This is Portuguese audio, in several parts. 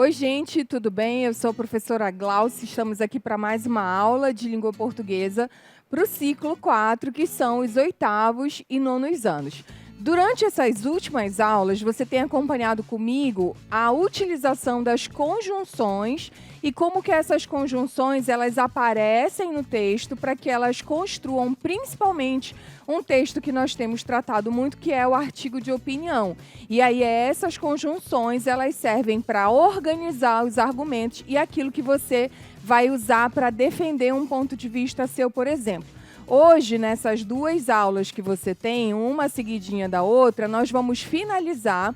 Oi, gente, tudo bem? Eu sou a professora Glaucia, estamos aqui para mais uma aula de língua portuguesa para o ciclo 4, que são os 8º e 9º anos. Durante essas últimas aulas, você tem acompanhado comigo a utilização das conjunções e como que essas conjunções elas aparecem no texto para que elas construam principalmente um texto que nós temos tratado muito, que é o artigo de opinião. E aí essas conjunções elas servem para organizar os argumentos e aquilo que você vai usar para defender um ponto de vista seu, por exemplo. Hoje, nessas duas aulas que você tem, uma seguidinha da outra, nós vamos finalizar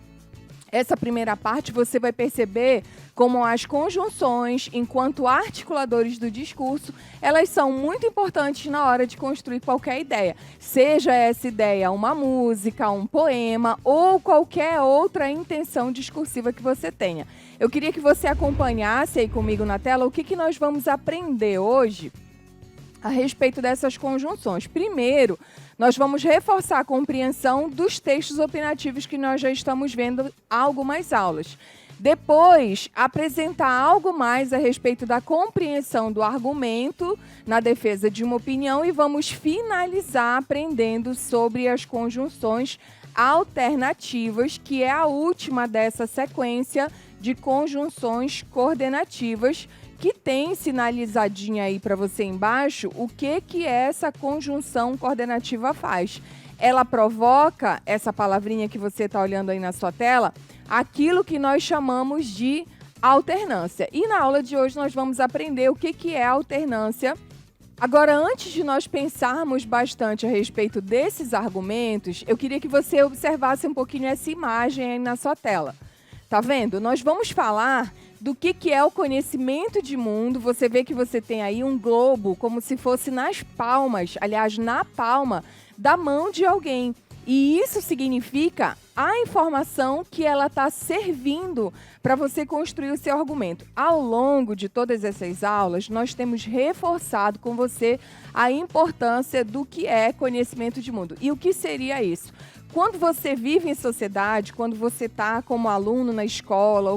essa primeira parte. Você vai perceber como as conjunções, enquanto articuladores do discurso, elas são muito importantes na hora de construir qualquer ideia. Seja essa ideia uma música, um poema ou qualquer outra intenção discursiva que você tenha. Eu queria que você acompanhasse aí comigo na tela o que nós vamos aprender hoje a respeito dessas conjunções. Primeiro, nós vamos reforçar a compreensão dos textos opinativos que nós já estamos vendo há algumas aulas. Depois, apresentar algo mais a respeito da compreensão do argumento na defesa de uma opinião e vamos finalizar aprendendo sobre as conjunções alternativas, que é a última dessa sequência de conjunções coordenativas, que tem sinalizadinha aí para você embaixo o que essa conjunção coordenativa faz. Ela provoca, essa palavrinha que você está olhando aí na sua tela, aquilo que nós chamamos de alternância. E na aula de hoje nós vamos aprender o que é alternância. Agora, antes de nós pensarmos bastante a respeito desses argumentos, eu queria que você observasse um pouquinho essa imagem aí na sua tela. Tá vendo? Nós vamos falar do que é o conhecimento de mundo. Você vê que você tem aí um globo como se fosse nas palmas, aliás, na palma da mão de alguém. E isso significa a informação que ela está servindo para você construir o seu argumento. Ao longo de todas essas aulas, nós temos reforçado com você a importância do que é conhecimento de mundo. E o que seria isso? Quando você vive em sociedade, quando você está como aluno na escola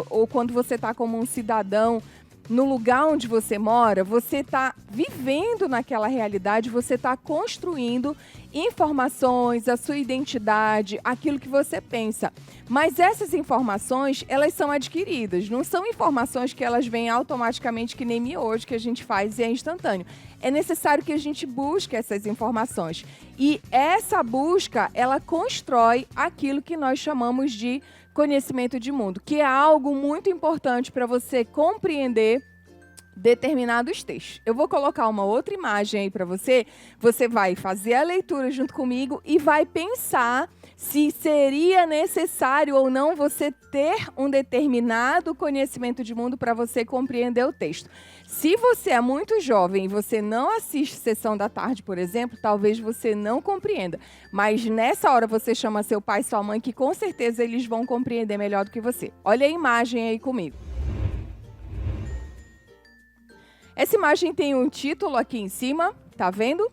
ou quando você está como um cidadão no lugar onde você mora, você está vivendo naquela realidade, você está construindo informações, a sua identidade, aquilo que você pensa. Mas essas informações, elas são adquiridas, não são informações que elas vêm automaticamente que nem miojo que a gente faz e é instantâneo. É necessário que a gente busque essas informações. E essa busca, ela constrói aquilo que nós chamamos de conhecimento de mundo, que é algo muito importante para você compreender determinados textos. Eu vou colocar uma outra imagem aí para você. Você vai fazer a leitura junto comigo e vai pensar se seria necessário ou não você ter um determinado conhecimento de mundo para você compreender o texto. Se você é muito jovem e você não assiste Sessão da Tarde, por exemplo, talvez você não compreenda. Mas nessa hora você chama seu pai e sua mãe, que com certeza eles vão compreender melhor do que você. Olha a imagem aí comigo. Essa imagem tem um título aqui em cima, tá vendo?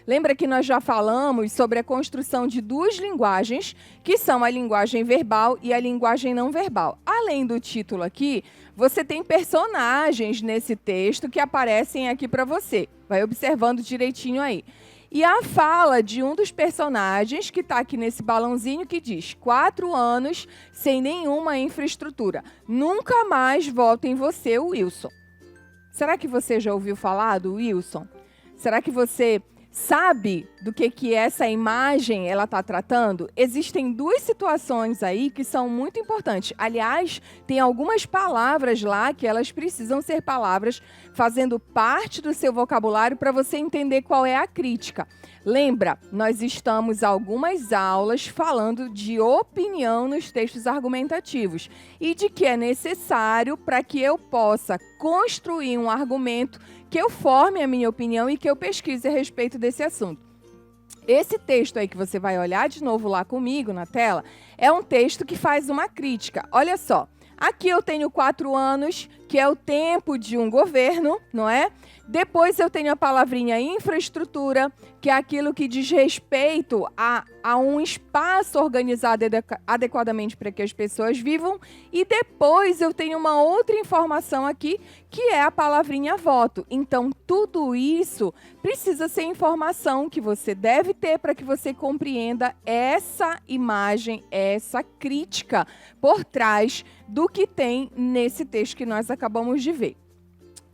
Lembra que nós já falamos sobre a construção de duas linguagens, que são a linguagem verbal e a linguagem não verbal. Além do título aqui, você tem personagens nesse texto que aparecem aqui para você. Vai observando direitinho aí. E a fala de um dos personagens, que está aqui nesse balãozinho, que diz: 4 anos sem nenhuma infraestrutura. Nunca mais voto em você, Wilson. Será que você já ouviu falar do Wilson? Será que você sabe do que essa imagem ela está tratando? Existem duas situações aí que são muito importantes. Aliás, tem algumas palavras lá que elas precisam ser palavras fazendo parte do seu vocabulário para você entender qual é a crítica. Lembra, nós estamos algumas aulas falando de opinião nos textos argumentativos e de que é necessário para que eu possa construir um argumento, que eu forme a minha opinião e que eu pesquise a respeito desse assunto. Esse texto aí que você vai olhar de novo lá comigo na tela, é um texto que faz uma crítica. Olha só, aqui eu tenho 4 anos, que é o tempo de um governo, não é? Depois eu tenho a palavrinha infraestrutura, que é aquilo que diz respeito a um espaço organizado adequadamente para que as pessoas vivam, e depois eu tenho uma outra informação aqui, que é a palavrinha voto. Então, tudo isso precisa ser informação que você deve ter para que você compreenda essa imagem, essa crítica por trás do que tem nesse texto que nós acabamos de ver.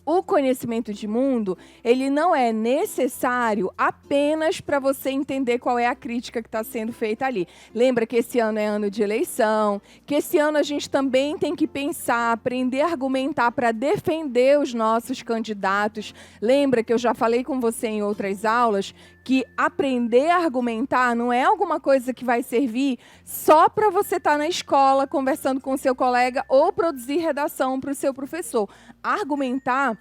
O conhecimento de mundo, ele não é necessário apenas para você entender qual é a crítica que está sendo feita ali. Lembra que esse ano é ano de eleição, que esse ano a gente também tem que pensar, aprender a argumentar para defender os nossos candidatos. Lembra que eu já falei com você em outras aulas que aprender a argumentar não é alguma coisa que vai servir só para você estar na escola conversando com o seu colega ou produzir redação para o seu professor. Argumentar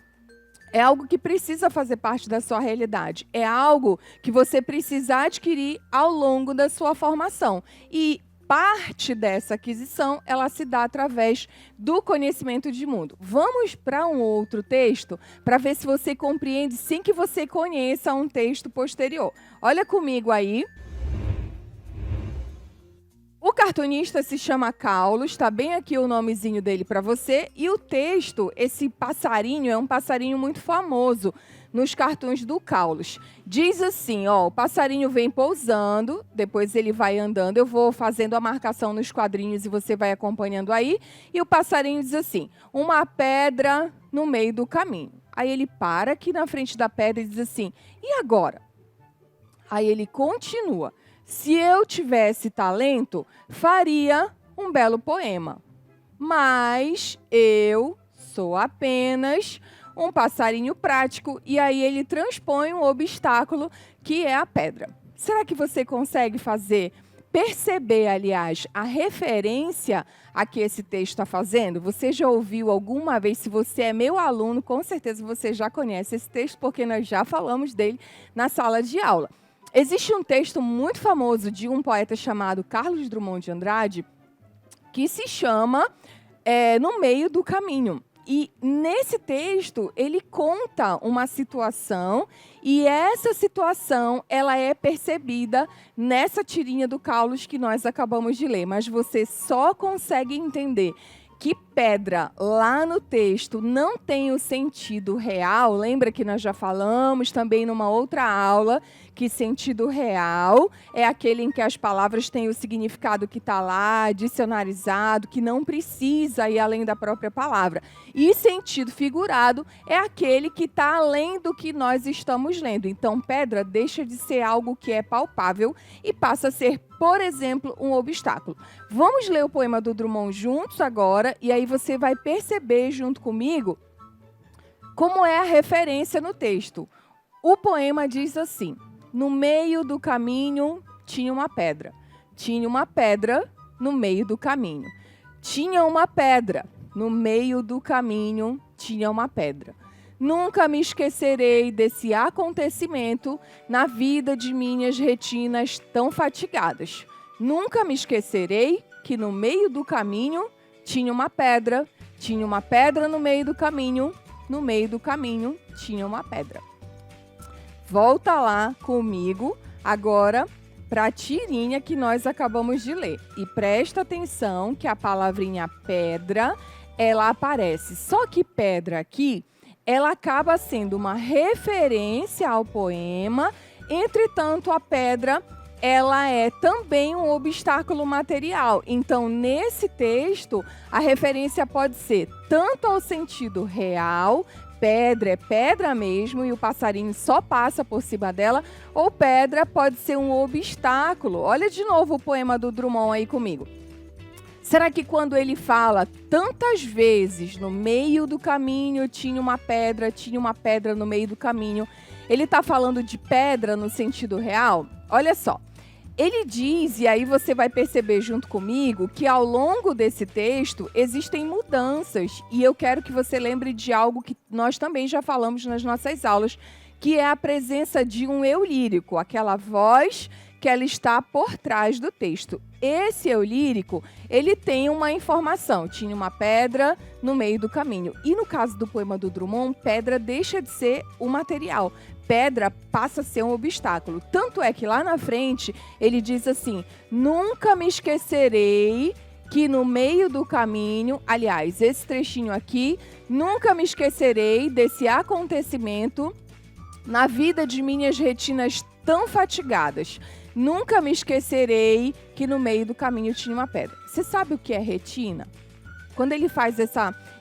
é algo que precisa fazer parte da sua realidade. É algo que você precisa adquirir ao longo da sua formação. E parte dessa aquisição, ela se dá através do conhecimento de mundo. Vamos para um outro texto para ver se você compreende sem que você conheça um texto posterior. Olha comigo aí. O cartunista se chama Carlos, está bem aqui o nomezinho dele para você. E o texto, esse passarinho, é um passarinho muito famoso nos cartoons do Carlos. Diz assim, ó, o passarinho vem pousando, depois ele vai andando. Eu vou fazendo a marcação nos quadrinhos e você vai acompanhando aí. E o passarinho diz assim, uma pedra no meio do caminho. Aí ele para aqui na frente da pedra e diz assim, e agora? Aí ele continua. Se eu tivesse talento, faria um belo poema. Mas eu sou apenas um passarinho prático. E aí ele transpõe um obstáculo que é a pedra. Será que você consegue perceber, aliás, a referência a que esse texto está fazendo? Você já ouviu alguma vez? Se você é meu aluno, com certeza você já conhece esse texto, porque nós já falamos dele na sala de aula. Existe um texto muito famoso de um poeta chamado Carlos Drummond de Andrade, que se chama No Meio do Caminho. E nesse texto, ele conta uma situação, e essa situação ela é percebida nessa tirinha do Carlos que nós acabamos de ler. Mas você só consegue entender que pedra lá no texto não tem o sentido real. Lembra que nós já falamos também numa outra aula que sentido real é aquele em que as palavras têm o significado que está lá, dicionarizado, que não precisa ir além da própria palavra. E sentido figurado é aquele que está além do que nós estamos lendo. Então, pedra deixa de ser algo que é palpável e passa a ser, por exemplo, um obstáculo. Vamos ler o poema do Drummond juntos agora, e aí você vai perceber junto comigo como é a referência no texto. O poema diz assim, no meio do caminho tinha uma pedra. Tinha uma pedra no meio do caminho. Tinha uma pedra no meio do caminho, tinha uma pedra. Nunca me esquecerei desse acontecimento na vida de minhas retinas tão fatigadas. Nunca me esquecerei que no meio do caminho tinha uma pedra no meio do caminho, no meio do caminho tinha uma pedra. Volta lá comigo agora para a tirinha que nós acabamos de ler. E presta atenção que a palavrinha pedra, ela aparece. Só que pedra aqui, ela acaba sendo uma referência ao poema. Entretanto, a pedra, ela é também um obstáculo material. Então, nesse texto, a referência pode ser tanto ao sentido real, pedra é pedra mesmo e o passarinho só passa por cima dela, ou pedra pode ser um obstáculo. Olha de novo o poema do Drummond aí comigo. Será que quando ele fala tantas vezes no meio do caminho tinha uma pedra no meio do caminho, ele está falando de pedra no sentido real? Olha só. Ele diz, e aí você vai perceber junto comigo, que ao longo desse texto existem mudanças. E eu quero que você lembre de algo que nós também já falamos nas nossas aulas, que é a presença de um eu lírico, aquela voz que ela está por trás do texto. Esse eu lírico, ele tem uma informação. Tinha uma pedra no meio do caminho. E no caso do poema do Drummond, pedra deixa de ser o material. pedra passa a ser um obstáculo. Tanto é que lá na frente ele diz assim: nunca me esquecerei que no meio do caminho, aliás, esse trechinho aqui, nunca me esquecerei desse acontecimento na vida de minhas retinas tão fatigadas. Nunca me esquecerei que no meio do caminho tinha uma pedra. Você sabe o que é retina? Quando ele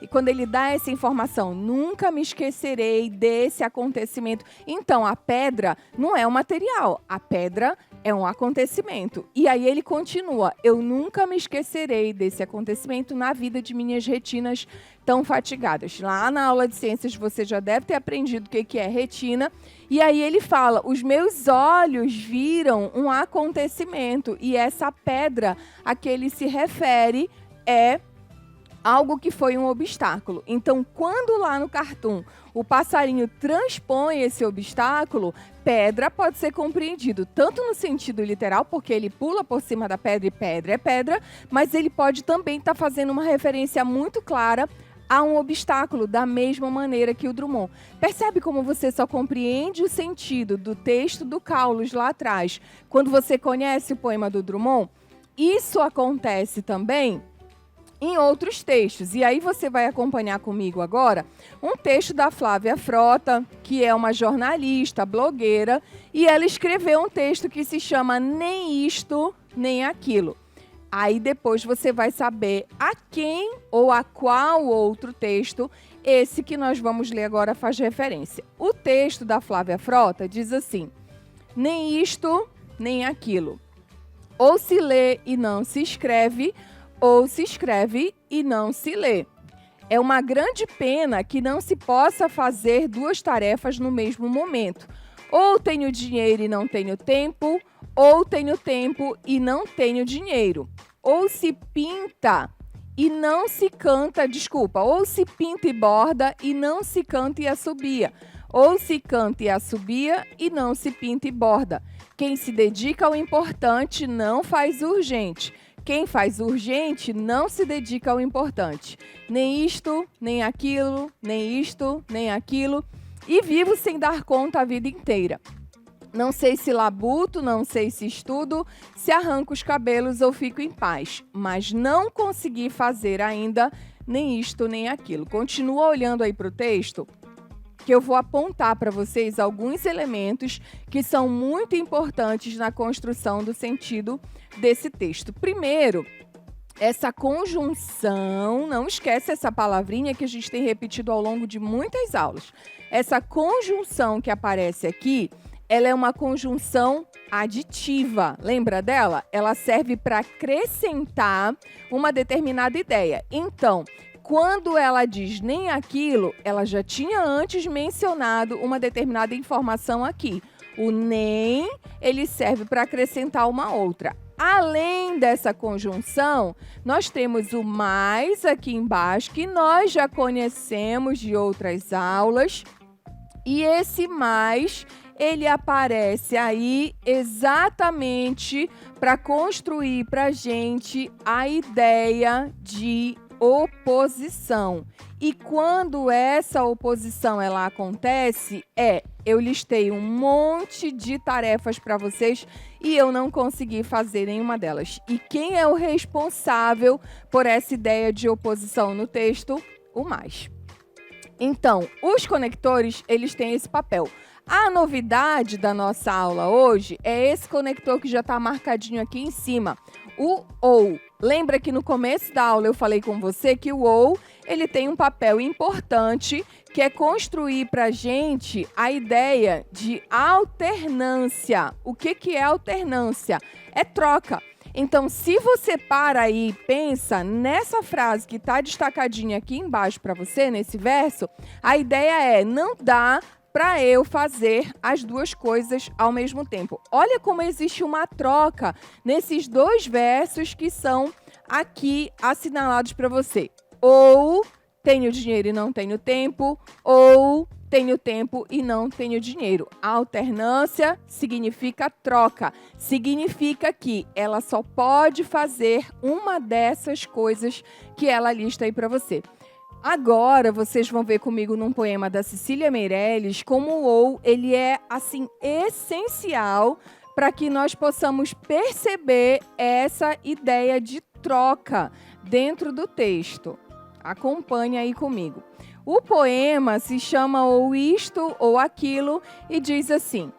quando ele dá essa informação, nunca me esquecerei desse acontecimento. Então, a pedra não é um material, a pedra é um acontecimento. E aí ele continua: eu nunca me esquecerei desse acontecimento na vida de minhas retinas tão fatigadas. Lá na aula de ciências você já deve ter aprendido o que é retina. E aí ele fala: os meus olhos viram um acontecimento. E essa pedra a que ele se refere é algo que foi um obstáculo. Então, quando lá no cartoon o passarinho transpõe esse obstáculo, pedra pode ser compreendido tanto no sentido literal, porque ele pula por cima da pedra e pedra é pedra, mas ele pode também estar fazendo uma referência muito clara a um obstáculo, da mesma maneira que o Drummond. Percebe como você só compreende o sentido do texto do Carlos lá atrás quando você conhece o poema do Drummond? Isso acontece também em outros textos. E aí você vai acompanhar comigo agora um texto da Flávia Frota, que é uma jornalista, blogueira, e ela escreveu um texto que se chama Nem Isto, Nem Aquilo. Aí depois você vai saber a quem ou a qual outro texto esse que nós vamos ler agora faz referência. O texto da Flávia Frota diz assim: nem isto, nem aquilo. Ou se lê e não se escreve, ou se escreve e não se lê. É uma grande pena que não se possa fazer duas tarefas no mesmo momento. Ou tenho dinheiro e não tenho tempo, ou tenho tempo e não tenho dinheiro. Ou se pinta e não se canta, ou se pinta e borda e não se canta e assobia. Ou se canta e assobia e não se pinta e borda. Quem se dedica ao importante não faz urgente. Quem faz urgente não se dedica ao importante. Nem isto, nem aquilo, nem isto, nem aquilo. E vivo sem dar conta a vida inteira. Não sei se labuto, não sei se estudo, se arranco os cabelos ou fico em paz. Mas não consegui fazer ainda nem isto, nem aquilo. Continua olhando aí para o texto, que eu vou apontar para vocês alguns elementos que são muito importantes na construção do sentido desse texto. Primeiro, essa conjunção, não esquece essa palavrinha que a gente tem repetido ao longo de muitas aulas. Essa conjunção que aparece aqui, ela é uma conjunção aditiva. Lembra dela? Ela serve para acrescentar uma determinada ideia. Então, quando ela diz nem aquilo, ela já tinha antes mencionado uma determinada informação aqui. O nem, ele serve para acrescentar uma outra. Além dessa conjunção, nós temos o mais aqui embaixo, que nós já conhecemos de outras aulas. E esse mais, ele aparece aí exatamente para construir para a gente a ideia de oposição. E quando essa oposição ela acontece, eu listei um monte de tarefas para vocês e eu não consegui fazer nenhuma delas. E quem é o responsável por essa ideia de oposição no texto? O mais. Então, os conectores, eles têm esse papel. A novidade da nossa aula hoje é esse conector que já está marcadinho aqui em cima, o OU. Lembra que no começo da aula eu falei com você que o OU, ele tem um papel importante, que é construir para a gente a ideia de alternância. O que é alternância? É troca. Então, se você para aí e pensa nessa frase que está destacadinha aqui embaixo para você, nesse verso, a ideia é: não dá para eu fazer as duas coisas ao mesmo tempo. Olha como existe uma troca nesses dois versos que são aqui assinalados para você. Ou tenho dinheiro e não tenho tempo, ou tenho tempo e não tenho dinheiro. A alternância significa troca. Significa que ela só pode fazer uma dessas coisas que ela lista aí para você. Agora vocês vão ver comigo num poema da Cecília Meirelles como o ou ele é assim essencial para que nós possamos perceber essa ideia de troca dentro do texto. Acompanhe aí comigo. O poema se chama Ou Isto ou Aquilo e diz assim: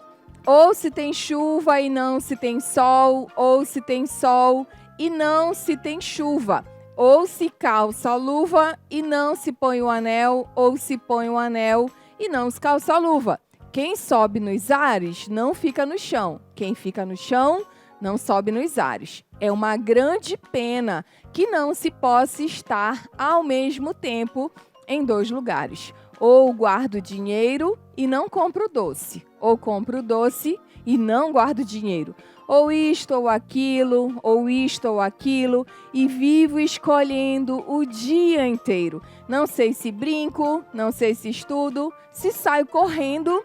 ou se tem chuva e não se tem sol, ou se tem sol e não se tem chuva. Ou se calça a luva e não se põe o anel, ou se põe o anel e não se calça a luva. Quem sobe nos ares não fica no chão. Quem fica no chão não sobe nos ares. É uma grande pena que não se possa estar ao mesmo tempo em dois lugares. Ou guardo dinheiro e não compro doce. Ou compro doce e não guardo dinheiro. Ou isto ou aquilo, e vivo escolhendo o dia inteiro. Não sei se brinco, não sei se estudo, se saio correndo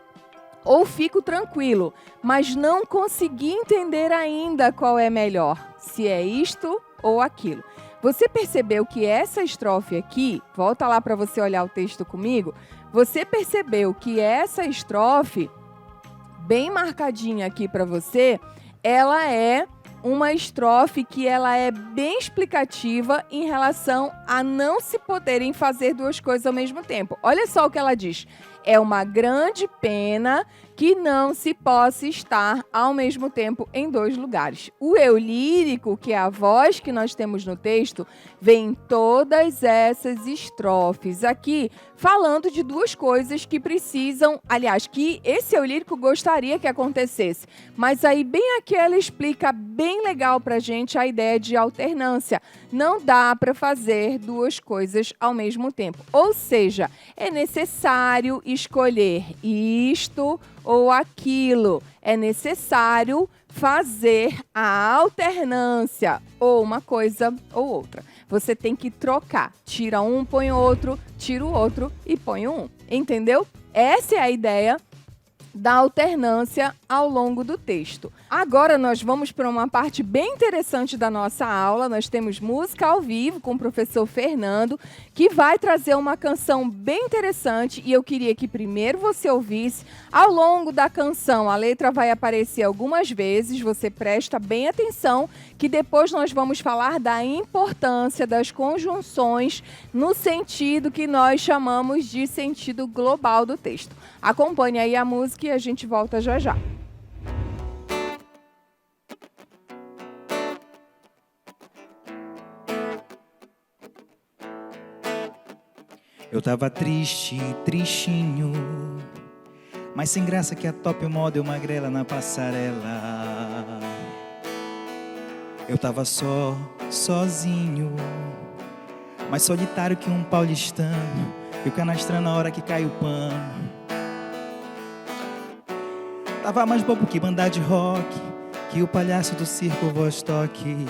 ou fico tranquilo, mas não consegui entender ainda qual é melhor, se é isto ou aquilo. Você percebeu que essa estrofe aqui, volta lá para você olhar o texto comigo, você percebeu que essa estrofe, bem marcadinha aqui para você, ela é uma estrofe que ela é bem explicativa em relação a não se poderem fazer duas coisas ao mesmo tempo. Olha só o que ela diz. É uma grande pena que não se possa estar ao mesmo tempo em dois lugares. O eu lírico, que é a voz que nós temos no texto, vem em todas essas estrofes aqui, falando de duas coisas que precisam, aliás, que esse eu lírico gostaria que acontecesse. Mas aí bem aqui ela explica bem legal pra gente a ideia de alternância. Não dá para fazer duas coisas ao mesmo tempo. Ou seja, é necessário escolher isto ou aquilo. É necessário fazer a alternância, ou uma coisa ou outra. Você tem que trocar. Tira um, põe outro, tira o outro e põe um. Entendeu? Essa é a ideia da alternância ao longo do texto. Agora nós vamos para uma parte bem interessante da nossa aula. Nós temos música ao vivo com o professor Fernando, que vai trazer uma canção bem interessante e eu queria que primeiro você ouvisse. Ao longo da canção, a letra vai aparecer algumas vezes, você presta bem atenção, que depois nós vamos falar da importância das conjunções no sentido que nós chamamos de sentido global do texto. Acompanhe aí a música e a gente volta já já. Eu tava triste, tristinho, mas sem graça que a top model magrela na passarela. Eu tava sozinho, mais solitário que um paulistano, e o canastrão na hora que cai o pano. Tava mais bobo que banda de rock, que o palhaço do circo Vostok.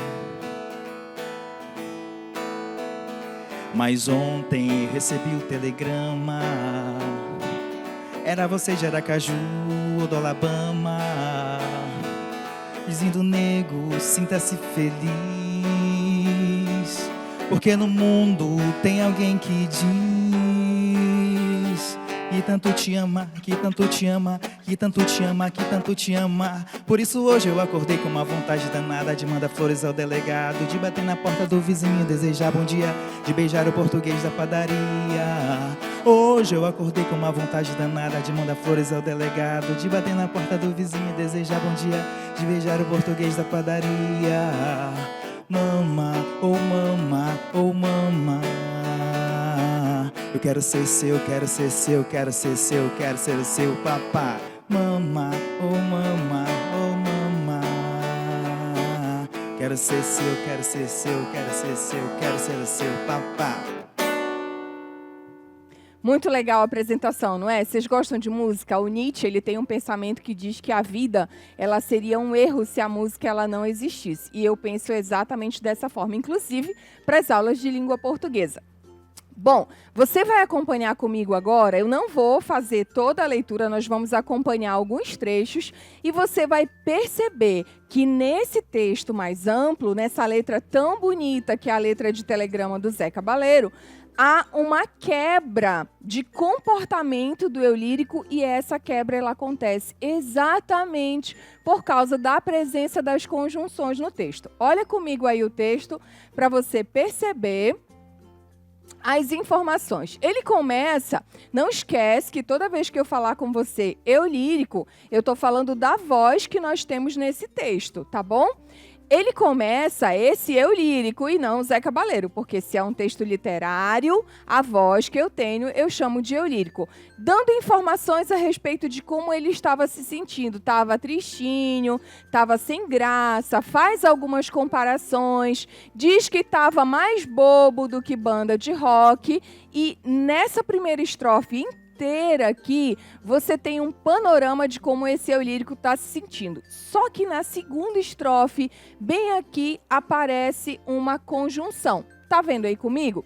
Mas ontem recebi o telegrama, era você de Aracaju ou do Alabama, dizendo: nego, sinta-se feliz, porque no mundo tem alguém que diz que tanto te ama, que tanto te ama, que tanto te ama, que tanto te ama. Por isso hoje eu acordei com uma vontade danada de mandar flores ao delegado, de bater na porta do vizinho, desejar bom dia, de beijar o português da padaria. Hoje eu acordei com uma vontade danada de mandar flores ao delegado, de bater na porta do vizinho, desejar bom dia, de beijar o português da padaria. Mama, oh mama, oh mama, eu quero ser seu, quero ser seu, quero ser seu, quero ser o seu papá. Mama, oh mama, oh mama, quero ser seu, quero ser seu, quero ser seu, quero ser o seu papá. Muito legal a apresentação, não é? Vocês gostam de música? O Nietzsche, ele tem um pensamento que diz que a vida, ela seria um erro se a música ela não existisse. E eu penso exatamente dessa forma, inclusive para as aulas de língua portuguesa. Bom, você vai acompanhar comigo agora, eu não vou fazer toda a leitura, nós vamos acompanhar alguns trechos e você vai perceber que nesse texto mais amplo, nessa letra tão bonita que é a letra de telegrama do Zé Cabaleiro, há uma quebra de comportamento do eu lírico e essa quebra ela acontece exatamente por causa da presença das conjunções no texto. Olha comigo aí o texto para você perceber as informações. Ele começa, não esquece que toda vez que eu falar com você eu lírico, eu estou falando da voz que nós temos nesse texto, tá bom? Ele começa esse eu lírico e não Zé Cabaleiro, porque se é um texto literário, a voz que eu tenho eu chamo de eu lírico. Dando informações a respeito de como ele estava se sentindo. Estava tristinho, estava sem graça, faz algumas comparações, diz que estava mais bobo do que banda de rock. E nessa primeira estrofe inteira aqui, você tem um panorama de como esse eu lírico está se sentindo. Só que na segunda estrofe, bem aqui, aparece uma conjunção. Tá vendo aí comigo?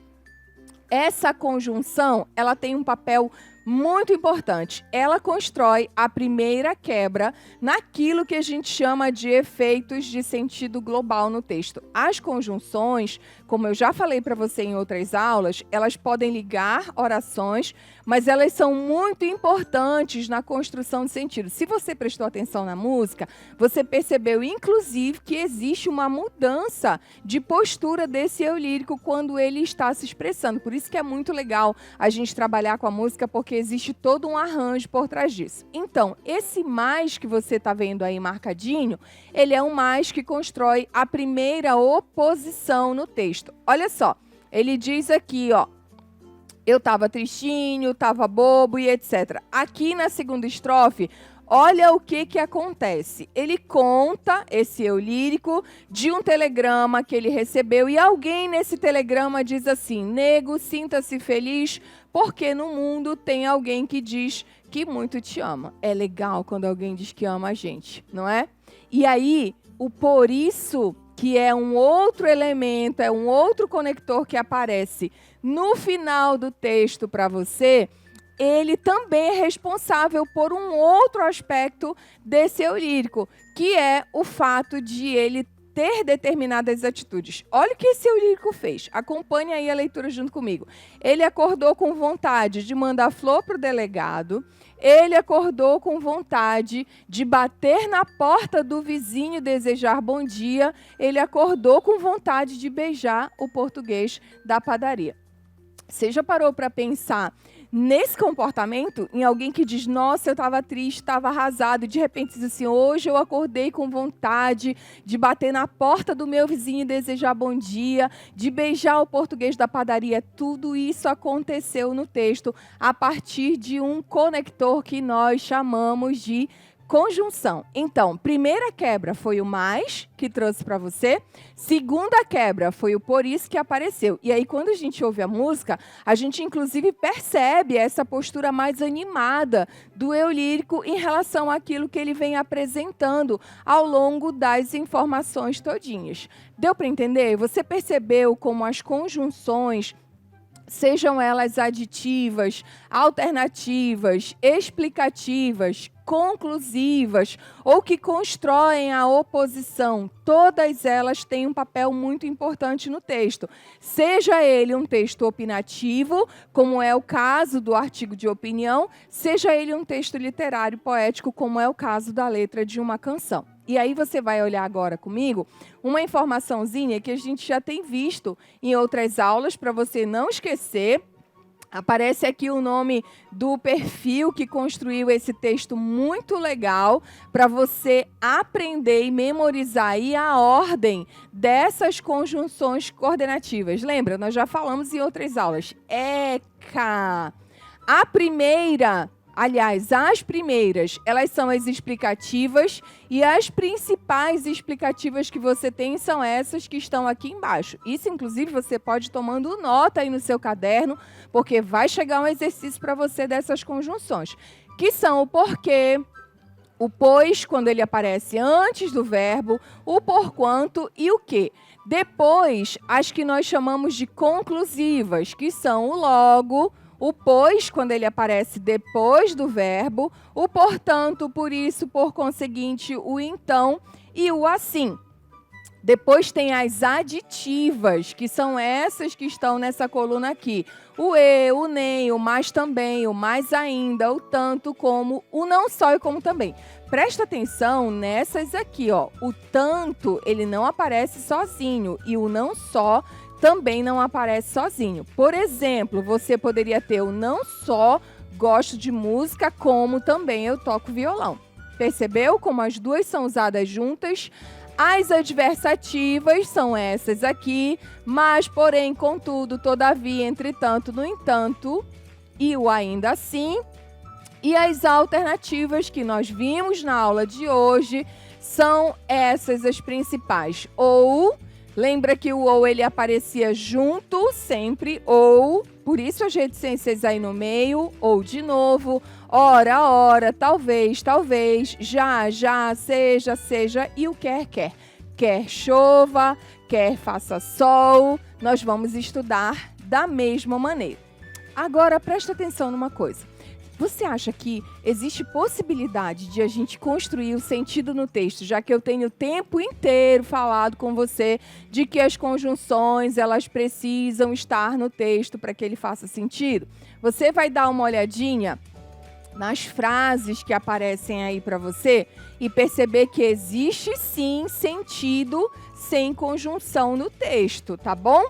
Essa conjunção, ela tem um papel muito importante. Ela constrói a primeira quebra naquilo que a gente chama de efeitos de sentido global no texto. As conjunções, como eu já falei para você em outras aulas, elas podem ligar orações, mas elas são muito importantes na construção de sentido. Se você prestou atenção na música, você percebeu, inclusive, que existe uma mudança de postura desse eu lírico quando ele está se expressando. Por isso que é muito legal a gente trabalhar com a música, porque existe todo um arranjo por trás disso. Então, esse mais que você está vendo aí marcadinho, ele é um mais que constrói a primeira oposição no texto. Olha só, ele diz aqui, ó, eu estava tristinho, estava bobo e etc. Aqui na segunda estrofe, olha o que acontece. Ele conta, esse eu lírico, de um telegrama que ele recebeu e alguém nesse telegrama diz assim: nego, sinta-se feliz porque no mundo tem alguém que diz que muito te ama. É legal quando alguém diz que ama a gente, não é? E aí, o por isso, que é um outro elemento, é um outro conector que aparece no final do texto para você, ele também é responsável por um outro aspecto desse eu lírico, que é o fato de ele ter determinadas atitudes. Olha o que esse eu lírico fez. Acompanhe aí a leitura junto comigo. Ele acordou com vontade de mandar flor para o delegado. Ele acordou com vontade de bater na porta do vizinho e desejar bom dia. Ele acordou com vontade de beijar o português da padaria. Você já parou para pensar nesse comportamento, em alguém que diz, nossa, eu estava triste, estava arrasado, e de repente diz assim, hoje eu acordei com vontade de bater na porta do meu vizinho e desejar bom dia, de beijar o português da padaria. Tudo isso aconteceu no texto a partir de um conector que nós chamamos de conjunção. Então, primeira quebra foi o mais, que trouxe para você. Segunda quebra foi o por isso que apareceu. E aí, quando a gente ouve a música, a gente, inclusive, percebe essa postura mais animada do eu lírico em relação àquilo que ele vem apresentando ao longo das informações todinhas. Deu para entender? Você percebeu como as conjunções, sejam elas aditivas, alternativas, explicativas, conclusivas ou que constroem a oposição, todas elas têm um papel muito importante no texto. Seja ele um texto opinativo, como é o caso do artigo de opinião, seja ele um texto literário poético, como é o caso da letra de uma canção. E aí você vai olhar agora comigo uma informaçãozinha que a gente já tem visto em outras aulas, para você não esquecer. Aparece aqui o nome do perfil que construiu esse texto muito legal para você aprender e memorizar aí a ordem dessas conjunções coordenativas. Lembra? Nós já falamos em outras aulas. ECA. A primeira... Aliás, as primeiras, elas são as explicativas e as principais explicativas que você tem são essas que estão aqui embaixo. Isso, inclusive, você pode ir tomando nota aí no seu caderno, porque vai chegar um exercício para você dessas conjunções, que são o porquê, o pois, quando ele aparece antes do verbo, o porquanto e o que. Depois, as que nós chamamos de conclusivas, que são o logo, o pois, quando ele aparece depois do verbo, o portanto, por isso, por conseguinte, o então e o assim. Depois tem as aditivas, que são essas que estão nessa coluna aqui. O e, o nem, o mais também, o mais ainda, o tanto, como, o não só e como também. Presta atenção nessas aqui, ó. O tanto, ele não aparece sozinho e o não só também não aparece sozinho. Por exemplo, você poderia ter o não só gosto de música, como também eu toco violão. Percebeu como as duas são usadas juntas? As adversativas são essas aqui, mas, porém, contudo, todavia, entretanto, no entanto, e o ainda assim. E as alternativas que nós vimos na aula de hoje são essas as principais. Ou, lembra que o ou ele aparecia junto sempre, ou, por isso as reticências aí no meio, ou de novo, ora, ora, talvez, talvez, já, já, seja, e o quer, quer. Quer chova, quer faça sol, nós vamos estudar da mesma maneira. Agora, presta atenção numa coisa. Você acha que existe possibilidade de a gente construir o sentido no texto, já que eu tenho o tempo inteiro falado com você de que as conjunções, elas precisam estar no texto para que ele faça sentido? Você vai dar uma olhadinha nas frases que aparecem aí para você e perceber que existe sim sentido sem conjunção no texto, tá bom?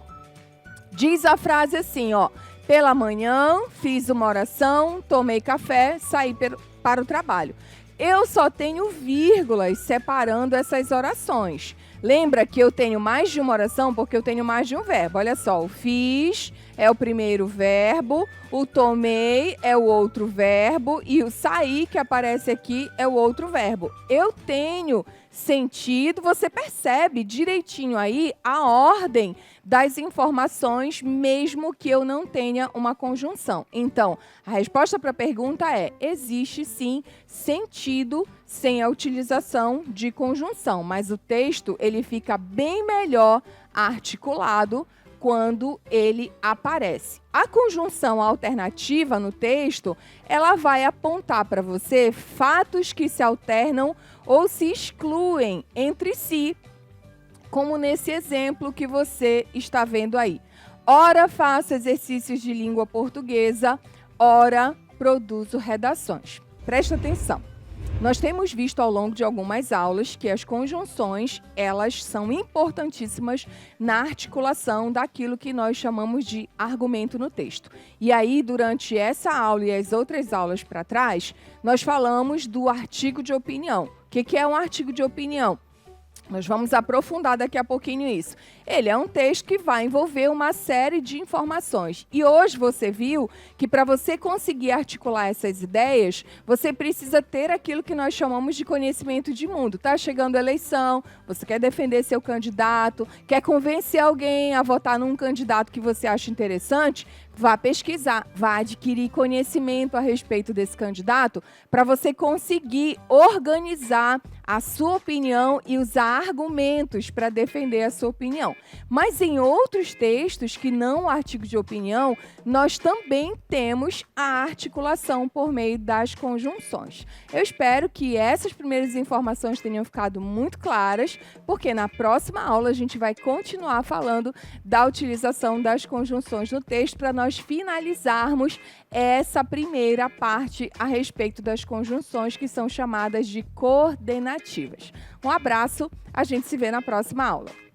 Diz a frase assim, ó: pela manhã, fiz uma oração, tomei café, saí para o trabalho. Eu só tenho vírgulas separando essas orações. Lembra que eu tenho mais de uma oração porque eu tenho mais de um verbo. Olha só, o fiz é o primeiro verbo, o tomei é o outro verbo e o saí, que aparece aqui, é o outro verbo. Eu tenho sentido, você percebe direitinho aí a ordem das informações, mesmo que eu não tenha uma conjunção. Então, a resposta para a pergunta é: existe sim sentido sem a utilização de conjunção, mas o texto ele fica bem melhor articulado quando ele aparece. A conjunção alternativa no texto, ela vai apontar para você fatos que se alternam ou se excluem entre si, como nesse exemplo que você está vendo aí. Ora, faço exercícios de língua portuguesa, ora, produzo redações. Presta atenção. Nós temos visto ao longo de algumas aulas que as conjunções, elas são importantíssimas na articulação daquilo que nós chamamos de argumento no texto. E aí, durante essa aula e as outras aulas para trás, nós falamos do artigo de opinião. O que é um artigo de opinião? Nós vamos aprofundar daqui a pouquinho isso. Ele é um texto que vai envolver uma série de informações. E hoje você viu que para você conseguir articular essas ideias, você precisa ter aquilo que nós chamamos de conhecimento de mundo. Está chegando a eleição, você quer defender seu candidato, quer convencer alguém a votar num candidato que você acha interessante, vá pesquisar, vá adquirir conhecimento a respeito desse candidato para você conseguir organizar a sua opinião e usar argumentos para defender a sua opinião. Mas em outros textos, que não o artigo de opinião, nós também temos a articulação por meio das conjunções. Eu espero que essas primeiras informações tenham ficado muito claras, porque na próxima aula a gente vai continuar falando da utilização das conjunções no texto para nós finalizarmos essa primeira parte a respeito das conjunções, que são chamadas de coordenativas. Um abraço, a gente se vê na próxima aula.